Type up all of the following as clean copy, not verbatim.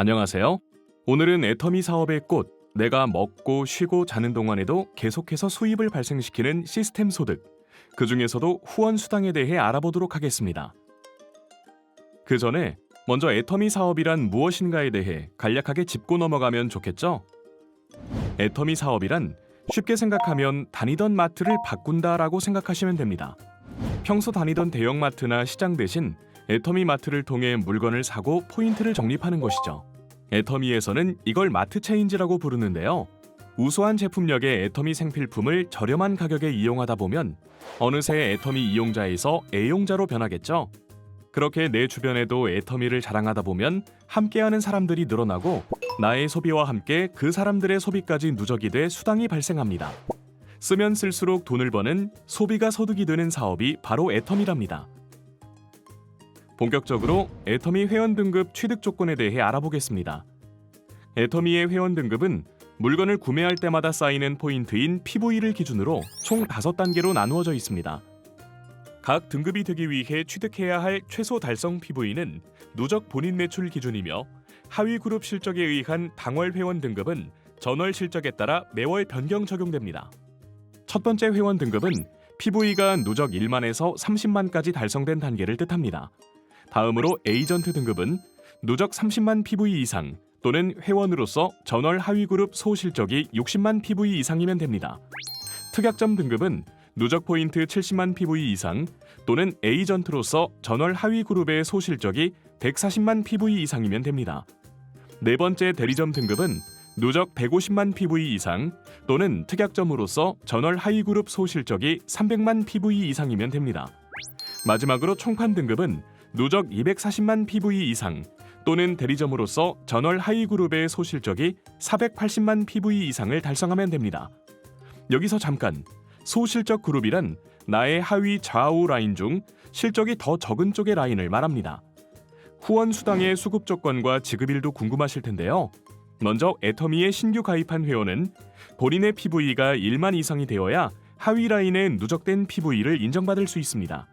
안녕하세요. 오늘은 애터미 사업의 꽃, 내가 먹고 쉬고 자는 동안에도 계속해서 수입을 발생시키는 시스템 소득, 그 중에서도 후원 수당에 대해 알아보도록 하겠습니다. 그 전에 먼저 애터미 사업이란 무엇인가에 대해 간략하게 짚고 넘어가면 좋겠죠? 애터미 사업이란 쉽게 생각하면 다니던 마트를 바꾼다라고 생각하시면 됩니다. 평소 다니던 대형마트나 시장 대신 애터미 마트를 통해 물건을 사고 포인트를 적립하는 것이죠. 애터미에서는 이걸 마트 체인지라고 부르는데요. 우수한 제품력의 애터미 생필품을 저렴한 가격에 이용하다 보면 어느새 애터미 이용자에서 애용자로 변하겠죠. 그렇게 내 주변에도 애터미를 자랑하다 보면 함께하는 사람들이 늘어나고 나의 소비와 함께 그 사람들의 소비까지 누적이 돼 수당이 발생합니다. 쓰면 쓸수록 돈을 버는 소비가 소득이 되는 사업이 바로 애터미랍니다. 본격적으로 애터미 회원 등급 취득 조건에 대해 알아보겠습니다. 애터미의 회원 등급은 물건을 구매할 때마다 쌓이는 포인트인 PV를 기준으로 총 5단계로 나누어져 있습니다. 각 등급이 되기 위해 취득해야 할 최소 달성 PV는 누적 본인 매출 기준이며 하위 그룹 실적에 의한 당월 회원 등급은 전월 실적에 따라 매월 변경 적용됩니다. 첫 번째 회원 등급은 PV가 누적 1만에서 30만까지 달성된 단계를 뜻합니다. 다음으로 에이전트 등급은 누적 30만 PV 이상 또는 회원으로서 전월 하위 그룹 소실적이 60만 PV 이상이면 됩니다. 특약점 등급은 누적 포인트 70만 PV 이상 또는 에이전트로서 전월 하위 그룹의 소실적이 140만 PV 이상이면 됩니다. 네 번째 대리점 등급은 누적 150만 PV 이상 또는 특약점으로서 전월 하위 그룹 소실적이 300만 PV 이상이면 됩니다. 마지막으로 총판 등급은 누적 240만 PV 이상 또는 대리점으로서 전월 하위 그룹의 소실적이 480만 PV 이상을 달성하면 됩니다. 여기서 잠깐, 소실적 그룹이란 나의 하위 좌우 라인 중 실적이 더 적은 쪽의 라인을 말합니다. 후원 수당의 수급 조건과 지급일도 궁금하실 텐데요. 먼저 애터미에 신규 가입한 회원은 본인의 PV가 1만 이상이 되어야 하위 라인에 누적된 PV를 인정받을 수 있습니다.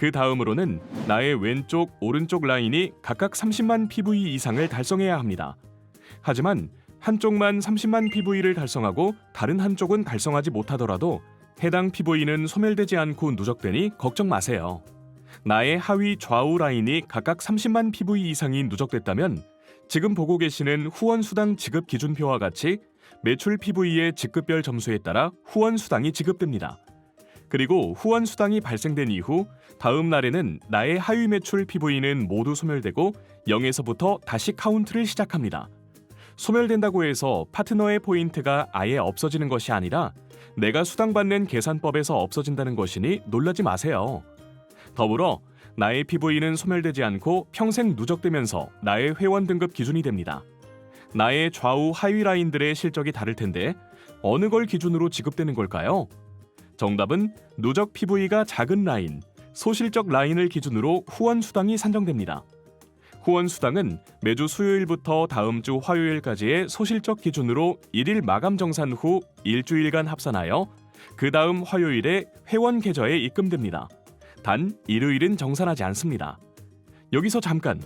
그 다음으로는 나의 왼쪽, 오른쪽 라인이 각각 30만 PV 이상을 달성해야 합니다. 하지만 한쪽만 30만 PV를 달성하고 다른 한쪽은 달성하지 못하더라도 해당 PV는 소멸되지 않고 누적되니 걱정 마세요. 나의 하위 좌우 라인이 각각 30만 PV 이상이 누적됐다면 지금 보고 계시는 후원 수당 지급 기준표와 같이 매출 PV의 직급별 점수에 따라 후원 수당이 지급됩니다. 그리고 후원 수당이 발생된 이후 다음 날에는 나의 하위 매출 PV는 모두 소멸되고 0에서부터 다시 카운트를 시작합니다. 소멸된다고 해서 파트너의 포인트가 아예 없어지는 것이 아니라 내가 수당받는 계산법에서 없어진다는 것이니 놀라지 마세요. 더불어 나의 PV는 소멸되지 않고 평생 누적되면서 나의 회원 등급 기준이 됩니다. 나의 좌우 하위 라인들의 실적이 다를 텐데 어느 걸 기준으로 지급되는 걸까요? 정답은 누적 PV가 작은 라인, 소실적 라인을 기준으로 후원 수당이 산정됩니다. 후원 수당은 매주 수요일부터 다음 주 화요일까지의 소실적 기준으로 1일 마감 정산 후 일주일간 합산하여 그 다음 화요일에 회원 계좌에 입금됩니다. 단 일요일은 정산하지 않습니다. 여기서 잠깐,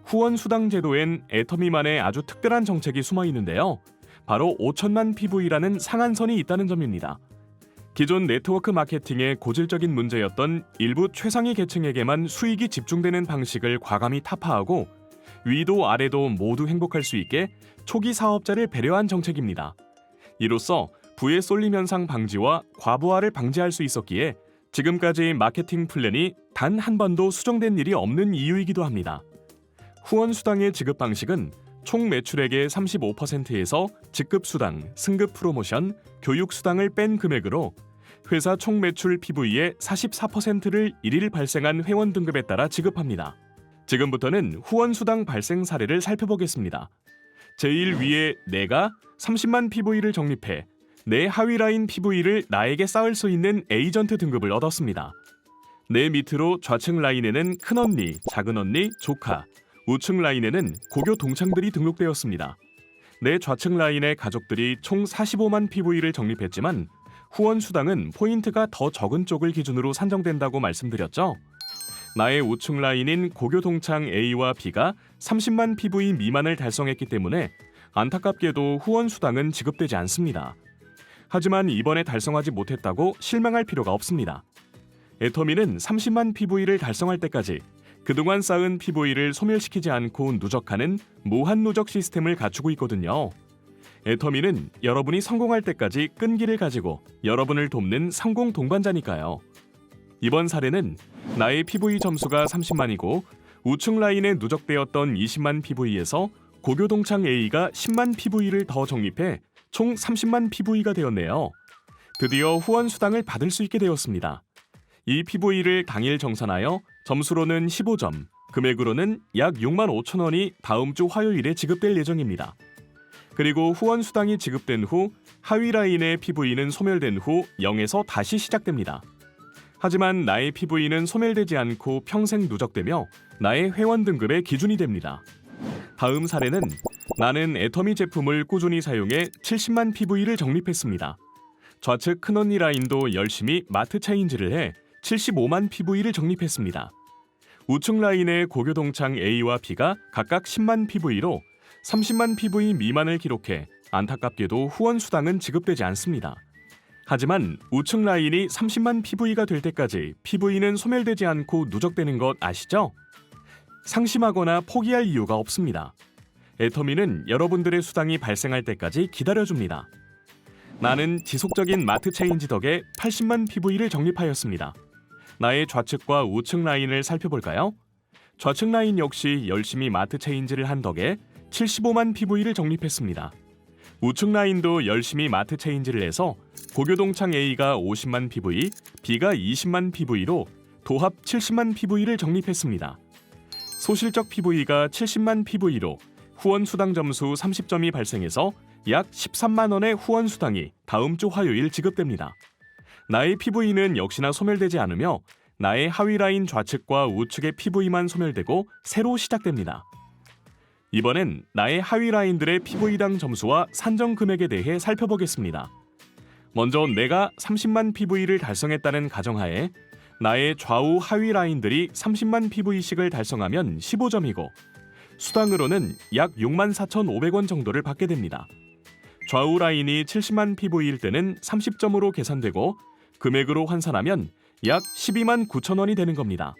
후원 수당 제도엔 애터미만의 아주 특별한 정책이 숨어 있는데요. 바로 5천만 PV라는 상한선이 있다는 점입니다. 기존 네트워크 마케팅의 고질적인 문제였던 일부 최상위 계층에게만 수익이 집중되는 방식을 과감히 타파하고 위도 아래도 모두 행복할 수 있게 초기 사업자를 배려한 정책입니다. 이로써 부의 쏠림 현상 방지와 과부하를 방지할 수 있었기에 지금까지 마케팅 플랜이 단 한 번도 수정된 일이 없는 이유이기도 합니다. 후원 수당의 지급 방식은 총 매출액의 35%에서 직급 수당, 승급 프로모션, 교육 수당을 뺀 금액으로 회사 총 매출 PV의 44%를 일일 발생한 회원 등급에 따라 지급합니다. 지금부터는 후원 수당 발생 사례를 살펴보겠습니다. 제일 위에 내가 30만 PV를 적립해 내 하위 라인 PV를 나에게 쌓을 수 있는 에이전트 등급을 얻었습니다. 내 밑으로 좌측 라인에는 큰언니, 작은언니, 조카, 우측 라인에는 고교 동창들이 등록되었습니다. 내 좌측 라인의 가족들이 총 45만 PV를 적립했지만 후원 수당은 포인트가 더 적은 쪽을 기준으로 산정된다고 말씀드렸죠. 나의 우측 라인인 고교 동창 A와 B가 30만 PV 미만을 달성했기 때문에 안타깝게도 후원 수당은 지급되지 않습니다. 하지만 이번에 달성하지 못했다고 실망할 필요가 없습니다. 애터미는 30만 PV를 달성할 때까지 그동안 쌓은 PV를 소멸시키지 않고 누적하는 무한 누적 시스템을 갖추고 있거든요. 애터미는 여러분이 성공할 때까지 끈기를 가지고 여러분을 돕는 성공 동반자니까요. 이번 사례는 나의 PV 점수가 30만이고 우측 라인에 누적되었던 20만 PV에서 고교 동창 A가 10만 PV를 더 적립해 총 30만 PV가 되었네요. 드디어 후원 수당을 받을 수 있게 되었습니다. 이 PV를 당일 정산하여 점수로는 15점, 금액으로는 약 6만 5천 원이 다음 주 화요일에 지급될 예정입니다. 그리고 후원 수당이 지급된 후 하위 라인의 PV는 소멸된 후 0에서 다시 시작됩니다. 하지만 나의 PV는 소멸되지 않고 평생 누적되며 나의 회원 등급의 기준이 됩니다. 다음 사례는 나는 애터미 제품을 꾸준히 사용해 70만 PV를 적립했습니다. 좌측 큰 언니 라인도 열심히 마트 체인지를 해 75만 PV를 적립했습니다. 우측 라인의 고교 동창 A와 B가 각각 10만 PV로 30만 PV 미만을 기록해 안타깝게도 후원 수당은 지급되지 않습니다. 하지만 우측 라인이 30만 PV가 될 때까지 PV는 소멸되지 않고 누적되는 것 아시죠? 상심하거나 포기할 이유가 없습니다. 애터미는 여러분들의 수당이 발생할 때까지 기다려줍니다. 나는 지속적인 마트 체인지 덕에 80만 PV를 적립하였습니다. 나의 좌측과 우측 라인을 살펴볼까요? 좌측 라인 역시 열심히 마트 체인지를 한 덕에 75만 PV를 적립했습니다. 우측 라인도 열심히 마트 체인지를 해서 고교 동창 A가 50만 PV, B가 20만 PV로 도합 70만 PV를 적립했습니다. 소실적 PV가 70만 PV로 후원 수당 점수 30점이 발생해서 약 13만 원의 후원 수당이 다음 주 화요일 지급됩니다. 나의 PV는 역시나 소멸되지 않으며 나의 하위 라인 좌측과 우측의 PV만 소멸되고 새로 시작됩니다. 이번엔 나의 하위 라인들의 PV당 점수와 산정 금액에 대해 살펴보겠습니다. 먼저 내가 30만 PV를 달성했다는 가정하에 나의 좌우 하위 라인들이 30만 PV씩을 달성하면 15점이고 수당으로는 약 6만 4,500원 정도를 받게 됩니다. 좌우 라인이 70만 PV일 때는 30점으로 계산되고 금액으로 환산하면 약 12만 9천 원이 되는 겁니다.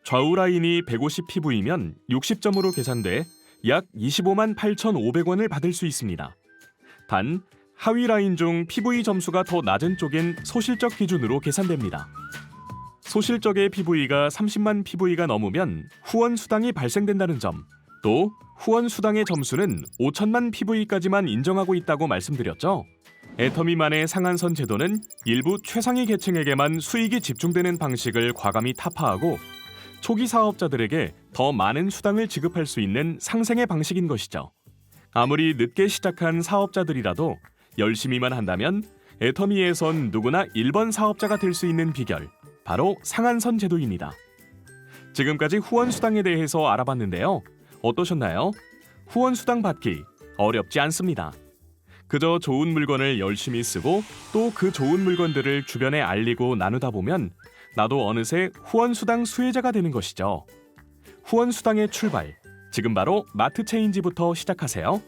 좌우 라인이 150 PV면 60점으로 계산돼 약 25만 8,500원을 받을 수 있습니다. 단, 하위 라인 중 PV 점수가 더 낮은 쪽엔 소실적 기준으로 계산됩니다. 소실적의 PV가 30만 PV가 넘으면 후원 수당이 발생된다는 점, 또 후원 수당의 점수는 5천만 PV까지만 인정하고 있다고 말씀드렸죠. 애터미만의 상한선 제도는 일부 최상위 계층에게만 수익이 집중되는 방식을 과감히 타파하고 초기 사업자들에게 더 많은 수당을 지급할 수 있는 상생의 방식인 것이죠. 아무리 늦게 시작한 사업자들이라도 열심히만 한다면 애터미에선 누구나 1번 사업자가 될 수 있는 비결, 바로 상한선 제도입니다. 지금까지 후원 수당에 대해서 알아봤는데요. 어떠셨나요? 후원 수당 받기 어렵지 않습니다. 그저 좋은 물건을 열심히 쓰고 또 그 좋은 물건들을 주변에 알리고 나누다 보면 나도 어느새 후원 수당 수혜자가 되는 것이죠. 후원 수당의 출발, 지금 바로 마트 체인지부터 시작하세요.